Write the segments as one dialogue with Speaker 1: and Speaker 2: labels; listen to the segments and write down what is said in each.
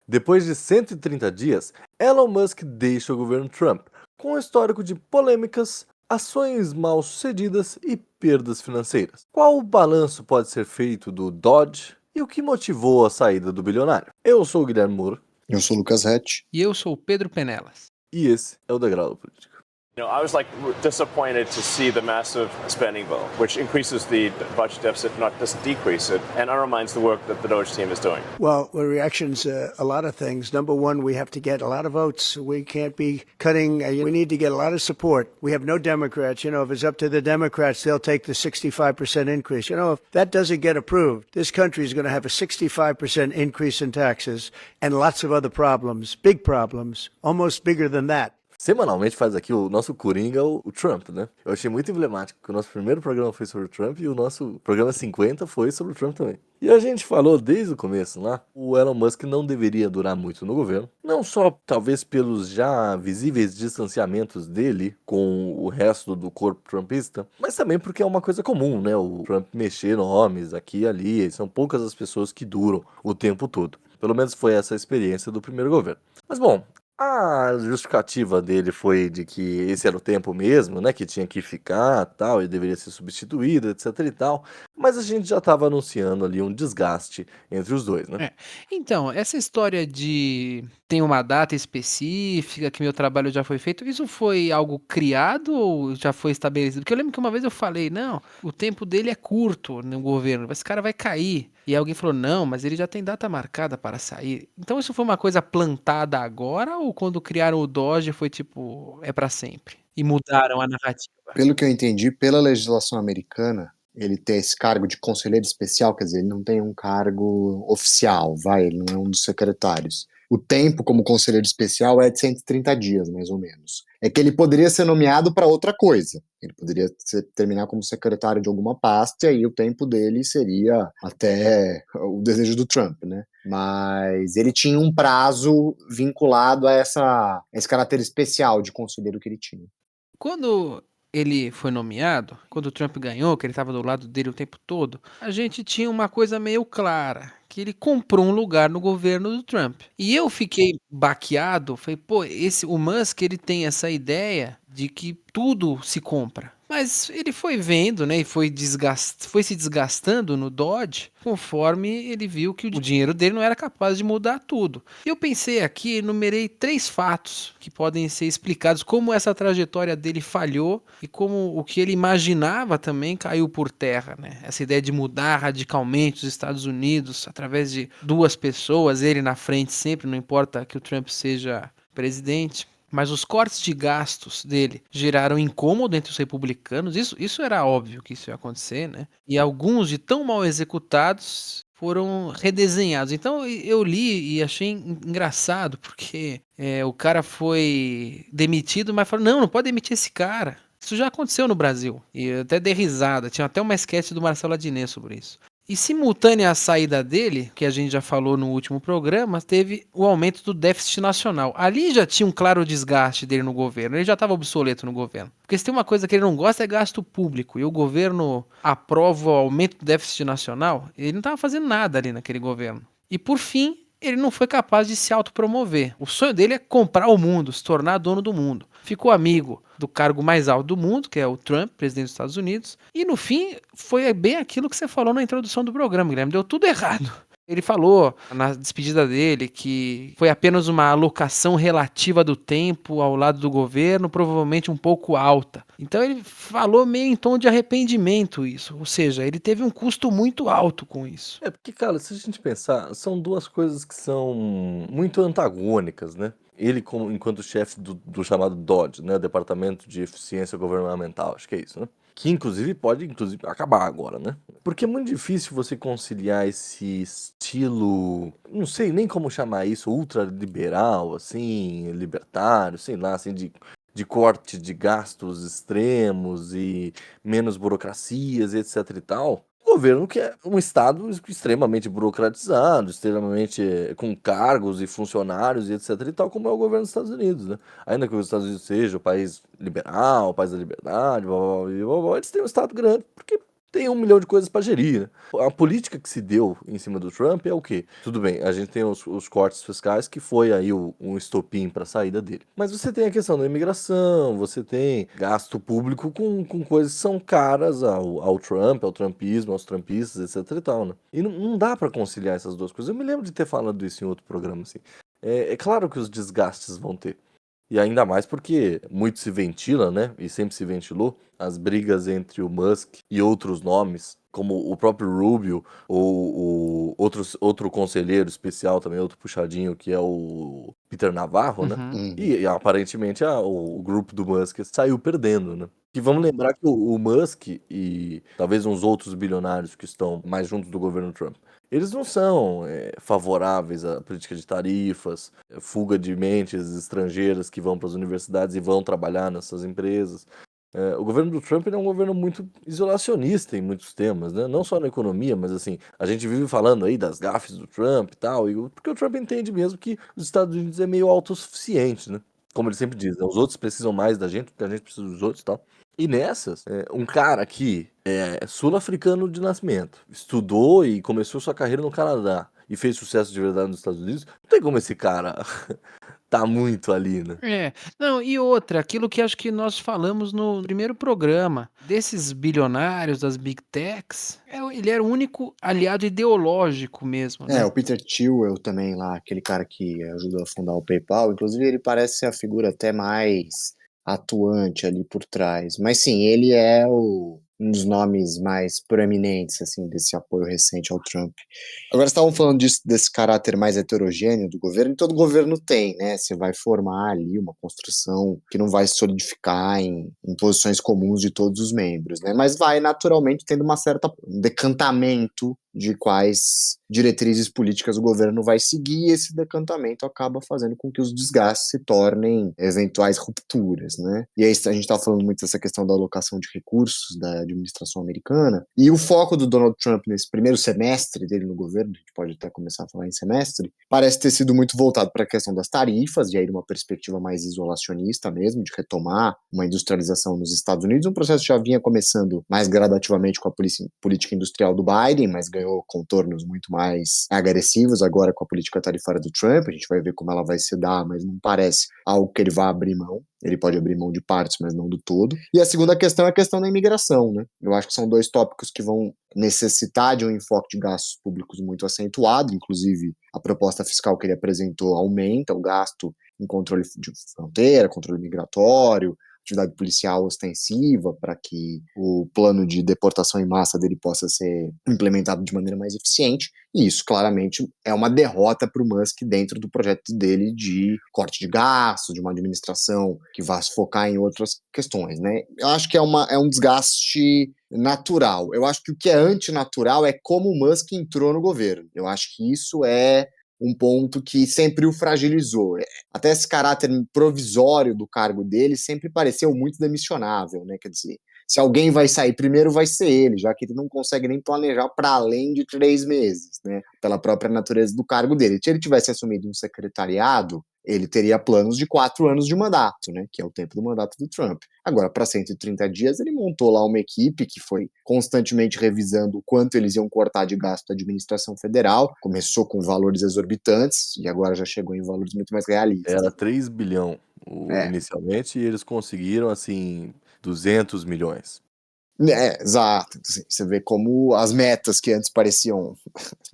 Speaker 1: Depois de 130 dias, Elon Musk deixa o governo Trump, com um histórico de polêmicas, ações mal sucedidas e perdas financeiras. Qual o balanço pode ser feito do Dodge e o que motivou a saída do bilionário? Eu sou o Guilherme Moura
Speaker 2: Eu sou o Lucas Rett.
Speaker 3: E eu sou o Pedro Penelas.
Speaker 1: e esse é o Degrau do Político.
Speaker 4: I was disappointed to see the massive spending bill, which increases the budget deficit, doesn't decrease it, and undermines the work that the Doge team is doing.
Speaker 5: Well, the reaction's a lot of things. Number one, we have to get a lot of votes. We can't be cutting. We need to get a lot of support. We have no Democrats. If it's up to the Democrats, they'll take the 65% increase. If that doesn't get approved, this country is going to have a 65% increase in taxes and lots of other problems, big problems, almost bigger than that.
Speaker 1: Semanalmente faz aqui o nosso Coringa, o Trump, né? Eu achei muito emblemático que o nosso primeiro programa foi sobre o Trump e o nosso programa 50 foi sobre o Trump também. E a gente falou desde o começo lá, o Elon Musk não deveria durar muito no governo, não só talvez pelos já visíveis distanciamentos dele com o resto do corpo trumpista, mas também porque é uma coisa comum, né? O Trump mexer nomes aqui e ali, são poucas as pessoas que duram o tempo todo. Pelo menos foi essa a experiência do primeiro governo. Mas bom, a justificativa dele foi de que esse era o tempo mesmo, né, que tinha que ficar, tal, e deveria ser substituído, etc e tal, mas a gente já estava anunciando ali um desgaste entre os dois, né?
Speaker 3: Então, essa história de tem uma data específica, que meu trabalho já foi feito, isso foi algo criado ou já foi estabelecido? Porque eu lembro que uma vez eu falei, não, o tempo dele é curto no governo, esse cara vai cair. E alguém falou, não, mas ele já tem data marcada para sair. Então isso foi uma coisa plantada agora ou quando criaram o Doge foi tipo, é para sempre? E mudaram a narrativa?
Speaker 2: Pelo que eu entendi, pela legislação americana, ele tem esse cargo de conselheiro especial, quer dizer, ele não tem um cargo oficial, ele não é um dos secretários. O tempo como conselheiro especial é de 130 dias, mais ou menos. É que ele poderia ser nomeado para outra coisa. Ele poderia terminar como secretário de alguma pasta e aí o tempo dele seria até o desejo do Trump, né? Mas ele tinha um prazo vinculado a esse caráter especial de conselheiro que ele tinha.
Speaker 3: Quando ele foi nomeado, quando o Trump ganhou, que ele estava do lado dele o tempo todo, a gente tinha uma coisa meio clara, que ele comprou um lugar no governo do Trump. E eu fiquei baqueado, falei, pô, o Musk, ele tem essa ideia de que tudo se compra. Mas ele foi vendo, né, e foi se desgastando no Dodge, conforme ele viu que o dinheiro dele não era capaz de mudar tudo. Eu pensei aqui, enumerei 3 fatos que podem ser explicados como essa trajetória dele falhou e como o que ele imaginava também caiu por terra, né? Essa ideia de mudar radicalmente os Estados Unidos através de 2 pessoas, ele na frente sempre, não importa que o Trump seja presidente. Mas os cortes de gastos dele geraram incômodo entre os republicanos. Isso era óbvio que isso ia acontecer, né? E alguns de tão mal executados foram redesenhados. Então eu li e achei engraçado, porque o cara foi demitido, mas falou, não pode demitir esse cara. Isso já aconteceu no Brasil. E eu até dei risada. Tinha até uma sketch do Marcelo Adnet sobre isso. E simultânea à saída dele, que a gente já falou no último programa, teve o aumento do déficit nacional. Ali já tinha um claro desgaste dele no governo, ele já estava obsoleto no governo. Porque se tem uma coisa que ele não gosta é gasto público, e o governo aprova o aumento do déficit nacional, ele não estava fazendo nada ali naquele governo. E por fim, ele não foi capaz de se autopromover. O sonho dele é comprar o mundo, se tornar dono do mundo. Ficou amigo do cargo mais alto do mundo, que é o Trump, presidente dos Estados Unidos. E no fim, foi bem aquilo que você falou na introdução do programa, Guilherme. Deu tudo errado. Ele falou na despedida dele que foi apenas uma alocação relativa do tempo ao lado do governo, provavelmente um pouco alta. Então ele falou meio em tom de arrependimento isso, ou seja, ele teve um custo muito alto com isso.
Speaker 1: Porque, cara, se a gente pensar, são duas coisas que são muito antagônicas, né? Ele, enquanto chefe do chamado DOGE, né? Departamento de Eficiência Governamental, acho que é isso, né? Que pode acabar agora, né? Porque é muito difícil você conciliar esse estilo, não sei nem como chamar isso, ultraliberal, assim, libertário, sei lá, assim, de corte de gastos extremos e menos burocracias, etc e tal. Governo que é um estado extremamente burocratizado, extremamente com cargos e funcionários e etc e tal, como é o governo dos Estados Unidos, né? Ainda que os Estados Unidos seja o país liberal, o país da liberdade, blá, blá, blá, blá, blá, eles têm um estado grande, porque tem 1 milhão de coisas para gerir, né? A política que se deu em cima do Trump é o quê? Tudo bem, a gente tem os cortes fiscais, que foi aí um estopim para a saída dele. Mas você tem a questão da imigração, você tem gasto público com coisas que são caras ao Trump, ao trumpismo, aos trumpistas, etc e tal, né? E não dá para conciliar essas duas coisas. Eu me lembro de ter falado isso em outro programa, assim. É claro que os desgastes vão ter. E ainda mais porque muito se ventila, né? E sempre se ventilou as brigas entre o Musk e outros nomes, como o próprio Rubio, ou outro conselheiro especial também, outro puxadinho, que é o Peter Navarro, né?
Speaker 3: Uhum.
Speaker 1: E aparentemente o grupo do Musk saiu perdendo, né? E vamos lembrar que o Musk e talvez uns outros bilionários que estão mais juntos do governo Trump, eles não são favoráveis à política de tarifas, fuga de mentes estrangeiras que vão para as universidades e vão trabalhar nessas empresas. O governo do Trump ele é um governo muito isolacionista em muitos temas, né? Não só na economia, mas assim, a gente vive falando aí das gafes do Trump e tal, porque o Trump entende mesmo que os Estados Unidos é meio autossuficiente, né? Como ele sempre diz, né? Os outros precisam mais da gente do que a gente precisa dos outros e tal. E nessas, um cara que é sul-africano de nascimento, estudou e começou sua carreira no Canadá e fez sucesso de verdade nos Estados Unidos, não tem como esse cara tá muito ali, né?
Speaker 3: Não, e outra, aquilo que acho que nós falamos no primeiro programa, desses bilionários, das Big Techs, ele era o único aliado ideológico mesmo, né?
Speaker 2: O Peter Thiel também lá, aquele cara que ajudou a fundar o PayPal, inclusive ele parece ser a figura até mais atuante ali por trás. Mas sim, ele é um dos nomes mais proeminentes, assim, desse apoio recente ao Trump. Agora, estavam falando desse caráter mais heterogêneo do governo, e todo governo tem, né? Você vai formar ali uma construção que não vai se solidificar em posições comuns de todos os membros, né? Mas vai naturalmente tendo um decantamento de quais diretrizes políticas o governo vai seguir, e esse decantamento acaba fazendo com que os desgastes se tornem eventuais rupturas, né? E aí a gente está falando muito dessa questão da alocação de recursos da administração americana, e o foco do Donald Trump nesse primeiro semestre dele no governo, a gente pode até começar a falar em semestre, parece ter sido muito voltado para a questão das tarifas, e aí uma perspectiva mais isolacionista mesmo, de retomar uma industrialização nos Estados Unidos, um processo que já vinha começando mais gradativamente com a política industrial do Biden, mas ganhou contornos muito mais agressivos agora com a política tarifária do Trump. A gente vai ver como ela vai se dar, mas não parece algo que ele vá abrir mão. Ele pode abrir mão de partes, mas não do todo. E a segunda questão é a questão da imigração, né? Eu acho que são dois tópicos que vão necessitar de um enfoque de gastos públicos muito acentuado, inclusive a proposta fiscal que ele apresentou aumenta o gasto em controle de fronteira, controle migratório, atividade policial ostensiva, para que o plano de deportação em massa dele possa ser implementado de maneira mais eficiente, e isso claramente é uma derrota para o Musk dentro do projeto dele de corte de gastos, de uma administração que vai se focar em outras questões, né? Eu acho que é um desgaste natural. Eu acho que o que é antinatural é como o Musk entrou no governo. Eu acho que isso é um ponto que sempre o fragilizou. Até esse caráter provisório do cargo dele sempre pareceu muito demissionável, né? Quer dizer, se alguém vai sair primeiro, vai ser ele, já que ele não consegue nem planejar para além de 3 meses, né? Pela própria natureza do cargo dele. Se ele tivesse assumido um secretariado, ele teria planos de 4 anos de mandato, né? Que é o tempo do mandato do Trump. Agora, para 130 dias, ele montou lá uma equipe que foi constantemente revisando o quanto eles iam cortar de gasto da administração federal. Começou com valores exorbitantes e agora já chegou em valores muito mais realistas.
Speaker 1: Era 3 bilhão
Speaker 2: É.
Speaker 1: inicialmente, e eles conseguiram, assim, 200 milhões.
Speaker 2: Exato. Assim, você vê como as metas que antes pareciam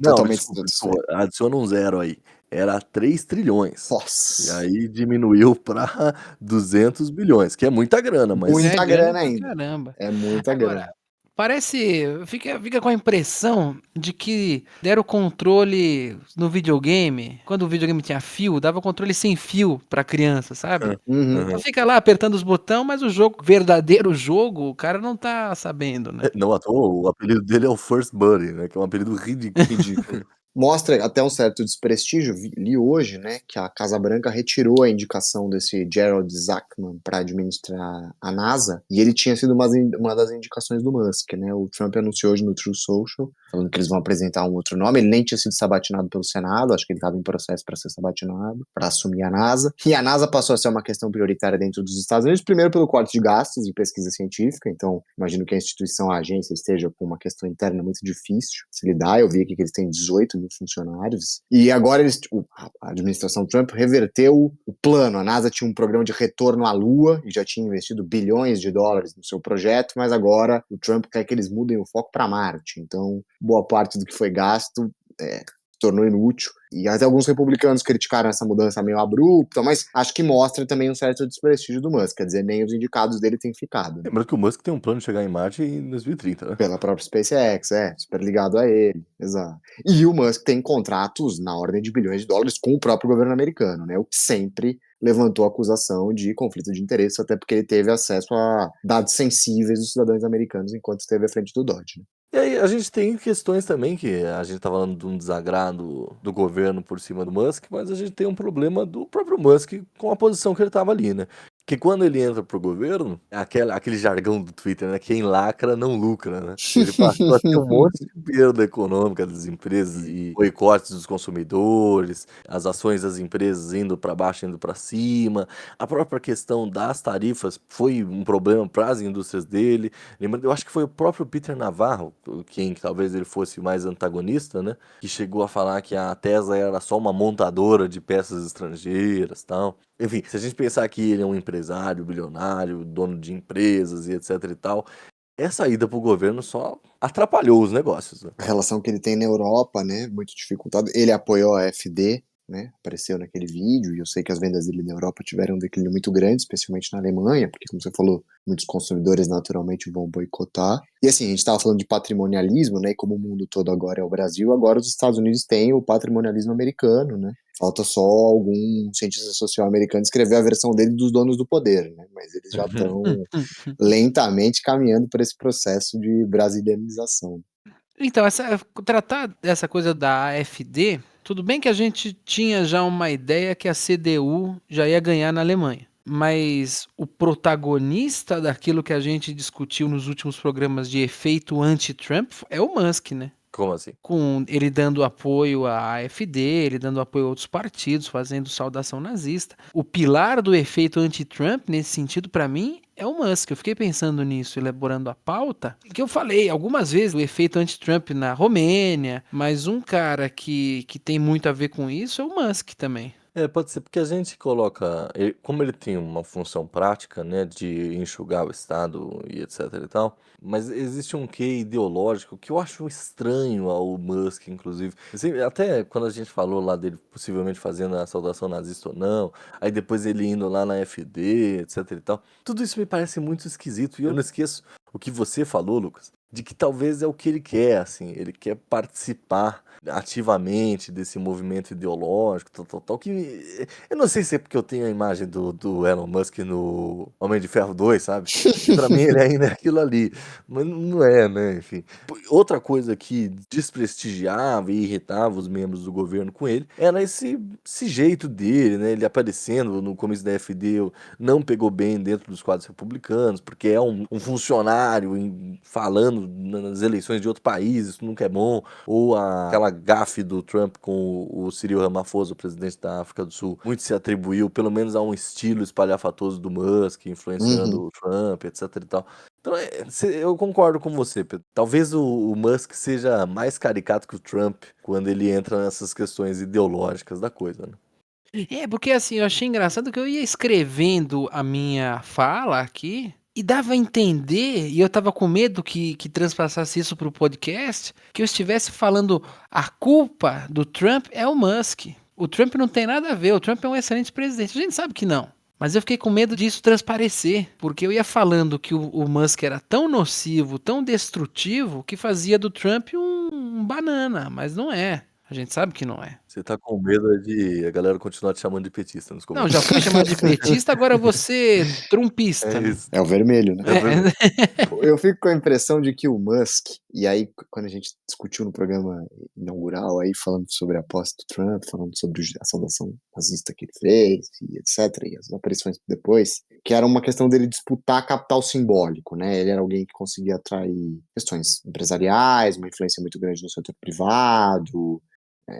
Speaker 1: Não,
Speaker 2: totalmente
Speaker 1: desculpa, adiciona um zero aí. Era 3 trilhões. E
Speaker 2: Nossa,
Speaker 1: aí diminuiu para 200 bilhões, que é muita grana, mas
Speaker 2: muita grana
Speaker 3: pra
Speaker 2: ainda.
Speaker 3: caramba.
Speaker 2: É muita
Speaker 3: Agora,
Speaker 2: grana.
Speaker 3: fica com a impressão de que deram controle no videogame, quando o videogame tinha fio, dava controle sem fio pra criança, sabe?
Speaker 2: Uhum.
Speaker 3: Então fica lá apertando os botões, mas o jogo, verdadeiro jogo, o cara não tá sabendo, né?
Speaker 1: não à toa, o apelido dele é o First Buddy, né? Que é um apelido ridículo.
Speaker 2: Ridículo. Mostra até um certo desprestígio. Li hoje, né, que a Casa Branca retirou a indicação desse Gerald Zachman para administrar a NASA, e ele tinha sido uma das indicações do Musk, né? O Trump anunciou hoje no True Social, falando que eles vão apresentar um outro nome. Ele nem tinha sido sabatinado pelo Senado, acho que ele estava em processo para ser sabatinado, para assumir a NASA. E a NASA passou a ser uma questão prioritária dentro dos Estados Unidos, primeiro pelo corte de gastos de pesquisa científica, então imagino que a instituição, a agência, esteja com uma questão interna muito difícil de se lidar. Eu vi aqui que eles têm 18 mil funcionários, e agora a administração Trump reverteu o plano. A NASA tinha um programa de retorno à Lua, e já tinha investido bilhões de dólares no seu projeto, mas agora o Trump quer que eles mudem o foco para Marte, então boa parte do que foi gasto tornou inútil, e até alguns republicanos criticaram essa mudança meio abrupta, mas acho que mostra também um certo desprestígio do Musk, quer dizer, nem os indicados dele têm ficado, né?
Speaker 1: Lembrando que o Musk tem um plano de chegar em Marte em 2030, né?
Speaker 2: Pela própria SpaceX, super ligado a ele, exato. E o Musk tem contratos na ordem de bilhões de dólares com o próprio governo americano, né? O que sempre levantou acusação de conflito de interesse, até porque ele teve acesso a dados sensíveis dos cidadãos americanos enquanto esteve à frente do Dodge, né?
Speaker 1: E aí a gente tem questões também que a gente tá falando de um desagrado do governo por cima do Musk, mas a gente tem um problema do próprio Musk com a posição que ele tava ali, né? Que quando ele entra pro governo, é aquele jargão do Twitter, né? Quem lacra não lucra, né? Ele passou a ter um monte de perda econômica das empresas e boicotes dos consumidores, as ações das empresas indo para baixo, indo para cima. A própria questão das tarifas foi um problema para as indústrias dele. Lembrando, eu acho que foi o próprio Peter Navarro, quem talvez ele fosse mais antagonista, né? Que chegou a falar que a Tesla era só uma montadora de peças estrangeiras, tal. Enfim, se a gente pensar que ele é um empresário, bilionário, dono de empresas e etc e tal, essa ida pro governo só atrapalhou os negócios, né?
Speaker 2: A relação que ele tem na Europa, né, muito dificultada. Ele apoiou a AfD, né, apareceu naquele vídeo, e eu sei que as vendas dele na Europa tiveram um declínio muito grande, especialmente na Alemanha, porque, como você falou, muitos consumidores naturalmente vão boicotar. E assim, a gente estava falando de patrimonialismo, né, e como o mundo todo agora é o Brasil, agora os Estados Unidos têm o patrimonialismo americano, né. Falta só algum cientista social americano escrever a versão dele dos donos do poder, né, mas eles já estão lentamente caminhando por esse processo de brasilianização.
Speaker 3: Então, tratar dessa coisa da AfD, tudo bem que a gente tinha já uma ideia que a CDU já ia ganhar na Alemanha, mas o protagonista daquilo que a gente discutiu nos últimos programas de efeito anti-Trump é o Musk, né?
Speaker 1: Como assim?
Speaker 3: Com ele dando apoio à AfD, ele dando apoio a outros partidos, fazendo saudação nazista. O pilar do efeito anti-Trump, nesse sentido, para mim, é o Musk. Eu fiquei pensando nisso, elaborando a pauta, que eu falei algumas vezes o efeito anti-Trump na Romênia, mas um cara que tem muito a ver com isso é o Musk também.
Speaker 1: Pode ser porque a gente coloca, como ele tem uma função prática, né, de enxugar o Estado e etc e tal, mas existe um quê ideológico que eu acho estranho ao Musk, inclusive. Assim, até quando a gente falou lá dele possivelmente fazendo a saudação nazista ou não, aí depois ele indo lá na FD, etc e tal, tudo isso me parece muito esquisito e eu não esqueço o que você falou, Lucas, de que talvez é o que ele quer, assim, ele quer participar ativamente desse movimento ideológico, tal, que eu não sei se é porque eu tenho a imagem do Elon Musk no Homem de Ferro 2, sabe? Que pra mim ele ainda é aquilo ali, mas não é, né? Enfim. Outra coisa que desprestigiava e irritava os membros do governo com ele era esse jeito dele, né? Ele aparecendo no começo da FD, não pegou bem dentro dos quadros republicanos, porque é um funcionário falando nas eleições de outro país, isso nunca é bom, ou aquela gafe do Trump com o Cyril Ramaphosa, o presidente da África do Sul, muito se atribuiu, pelo menos, a um estilo espalhafatoso do Musk, influenciando o Trump, etc e tal. Então, eu concordo com você, Pedro. Talvez o Musk seja mais caricato que o Trump quando ele entra nessas questões ideológicas da coisa, né?
Speaker 3: Porque assim, eu achei engraçado que eu ia escrevendo a minha fala aqui e dava a entender, e eu tava com medo que transpassasse isso pro podcast, que eu estivesse falando a culpa do Trump é o Musk. O Trump não tem nada a ver, o Trump é um excelente presidente. A gente sabe que não. Mas eu fiquei com medo disso transparecer, porque eu ia falando que o Musk era tão nocivo, tão destrutivo, que fazia do Trump um banana, mas não é. A gente sabe que não é.
Speaker 1: Você tá com medo de a galera continuar te chamando de petista nos
Speaker 3: Não, já
Speaker 1: comentários.
Speaker 3: fui chamado de petista, agora você
Speaker 1: É
Speaker 3: trumpista, né?
Speaker 1: isso.
Speaker 2: É o vermelho, né?
Speaker 1: É vermelho.
Speaker 2: Eu fico com a impressão de que o Musk, E aí, quando a gente discutiu no programa inaugural, aí falando sobre a posse do Trump, falando sobre a saudação nazista que ele fez, e etc., e as aparições depois, que era uma questão dele disputar capital simbólico, né? Ele era alguém que conseguia atrair questões empresariais, uma influência muito grande no setor privado,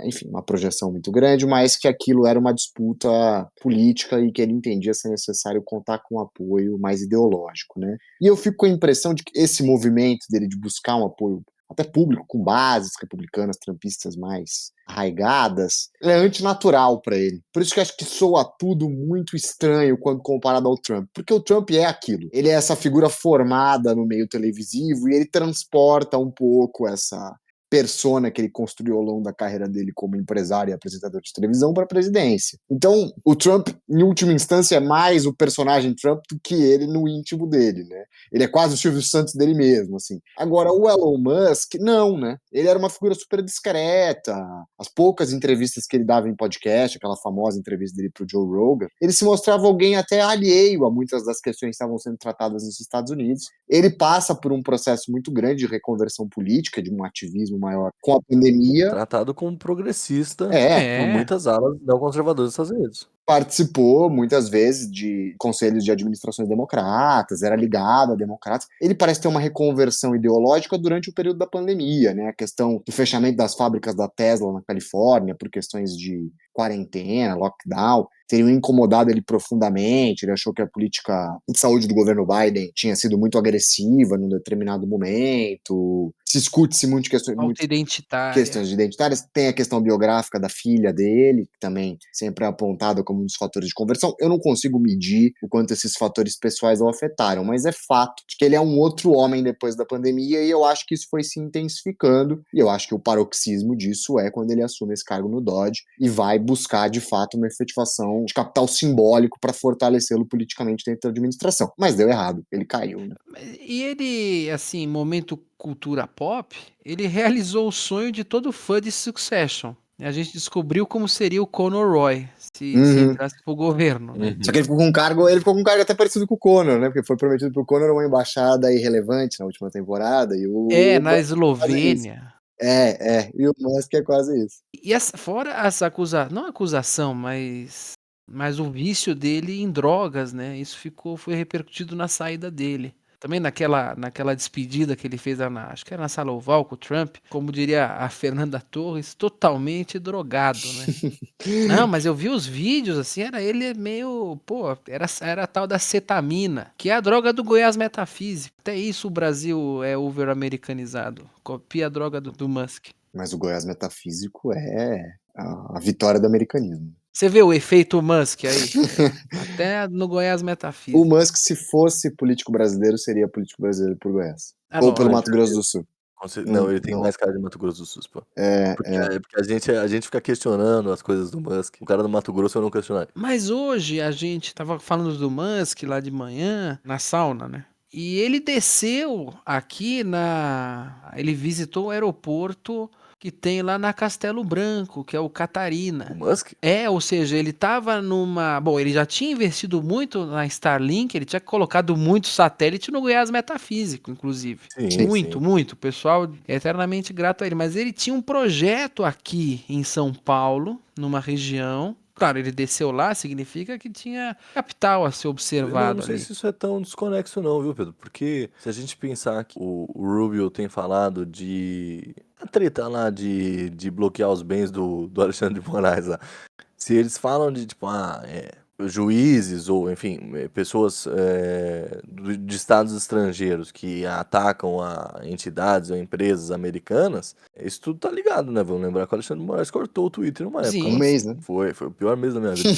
Speaker 2: enfim, uma projeção muito grande, mas que aquilo era uma disputa política e que ele entendia ser necessário contar com um apoio mais ideológico, né? E eu fico com a impressão de que esse movimento dele de buscar um apoio até público, com bases republicanas, trumpistas mais arraigadas, é antinatural para ele. Por isso que eu acho que soa tudo muito estranho quando comparado ao Trump. Porque o Trump é aquilo. Ele é essa figura formada no meio televisivo e ele transporta um pouco essa persona que ele construiu ao longo da carreira dele como empresário e apresentador de televisão para a presidência. Então, o Trump, em última instância, é mais o personagem Trump do que ele no íntimo dele, né? Ele é quase o Silvio Santos dele mesmo, assim. Agora, o Elon Musk, não, né? Ele era uma figura super discreta. As poucas entrevistas que ele dava em podcast, aquela famosa entrevista dele pro Joe Rogan, ele se mostrava alguém até alheio a muitas das questões que estavam sendo tratadas nos Estados Unidos. Ele passa por um processo muito grande de reconversão política, de um ativismo maior com a pandemia.
Speaker 1: Tratado como progressista por
Speaker 3: É,
Speaker 1: muitas alas não conservadoras dos Estados Unidos.
Speaker 2: Participou muitas vezes de conselhos de administrações democratas, era ligado a democratas. Ele parece ter uma reconversão ideológica durante o período da pandemia, né? A questão do fechamento das fábricas da Tesla na Califórnia por questões de quarentena, lockdown, teriam incomodado ele profundamente. Ele achou que a política de saúde do governo Biden tinha sido muito agressiva num determinado momento. Se discute-se muito
Speaker 3: auto-identitária.
Speaker 2: identitárias. Tem a questão biográfica da filha dele, que também sempre é apontada como um dos fatores de conversão. Eu não consigo medir o quanto esses fatores pessoais o afetaram, mas é fato de que ele é um outro homem depois da pandemia e eu acho que isso foi se intensificando e eu acho que o paroxismo disso é quando ele assume esse cargo no Dodge e vai buscar, de fato, uma efetivação de capital simbólico para fortalecê-lo politicamente dentro da administração. Mas deu errado, ele caiu, né?
Speaker 3: E ele, assim, momento cultura pop, ele realizou o sonho de todo fã de Succession. A gente descobriu como seria o Conor Roy se entrasse pro governo, né?
Speaker 2: Só que ele ficou com um cargo até parecido com o Conor, né? Porque foi prometido pro Conor uma embaixada irrelevante na última temporada e
Speaker 3: É,
Speaker 2: o
Speaker 3: na
Speaker 2: Musk é quase isso.
Speaker 3: Eslovênia.
Speaker 2: E o Musk é quase isso.
Speaker 3: E fora as não acusação, mas o vício dele em drogas, né? Isso foi repercutido na saída dele. Também naquela despedida que ele fez acho que era na Sala Oval com o Trump, como diria a Fernanda Torres, totalmente drogado, né? Não, mas eu vi os vídeos, assim, era ele meio, pô, era a tal da cetamina, que é a droga do Goiás metafísico. Até isso o Brasil é over-americanizado, copia a droga do Musk.
Speaker 2: Mas o Goiás metafísico é a vitória do americanismo.
Speaker 3: Você vê o efeito Musk aí? Até no Goiás
Speaker 2: O
Speaker 3: metafísico.
Speaker 2: Musk, se fosse político brasileiro, seria político brasileiro por Goiás.
Speaker 3: Ah,
Speaker 2: Ou pelo
Speaker 3: lógico.
Speaker 2: Mato Grosso do Sul.
Speaker 1: Não, ele tem
Speaker 2: Não.
Speaker 1: mais cara de Mato Grosso do Sul, pô. Porque,
Speaker 2: É.
Speaker 1: porque a gente fica questionando as coisas do Musk. O cara do Mato Grosso eu não questionaria.
Speaker 3: Mas hoje a gente tava falando do Musk lá de manhã, na sauna, né? E ele desceu aqui ele visitou o aeroporto que tem lá na Castelo Branco, que é o
Speaker 1: O
Speaker 3: Catarina.
Speaker 1: Musk?
Speaker 3: Ou seja, ele tava bom, ele já tinha investido muito na Starlink, ele tinha colocado muito satélite no Goiás Metafísico, inclusive.
Speaker 1: Sim,
Speaker 3: Muito,
Speaker 1: sim.
Speaker 3: muito. O pessoal é eternamente grato a ele. Mas ele tinha um projeto aqui em São Paulo, numa região. Claro, ele desceu lá, significa que tinha capital a ser
Speaker 1: Eu
Speaker 3: observado
Speaker 1: não sei
Speaker 3: ali.
Speaker 1: se isso é tão desconexo não, viu, Pedro? Porque se a gente pensar que o Rubio tem falado de... A treta lá de bloquear os bens do Alexandre de Moraes lá. Se eles falam de, tipo, juízes ou, enfim, pessoas de estados estrangeiros que atacam a entidades ou empresas americanas, isso tudo tá ligado, né? Vamos lembrar que o Alexandre de Moraes cortou o Twitter numa época
Speaker 3: Sim.
Speaker 2: Um
Speaker 1: lá.
Speaker 2: mês, né?
Speaker 1: Foi o pior mês da minha vida.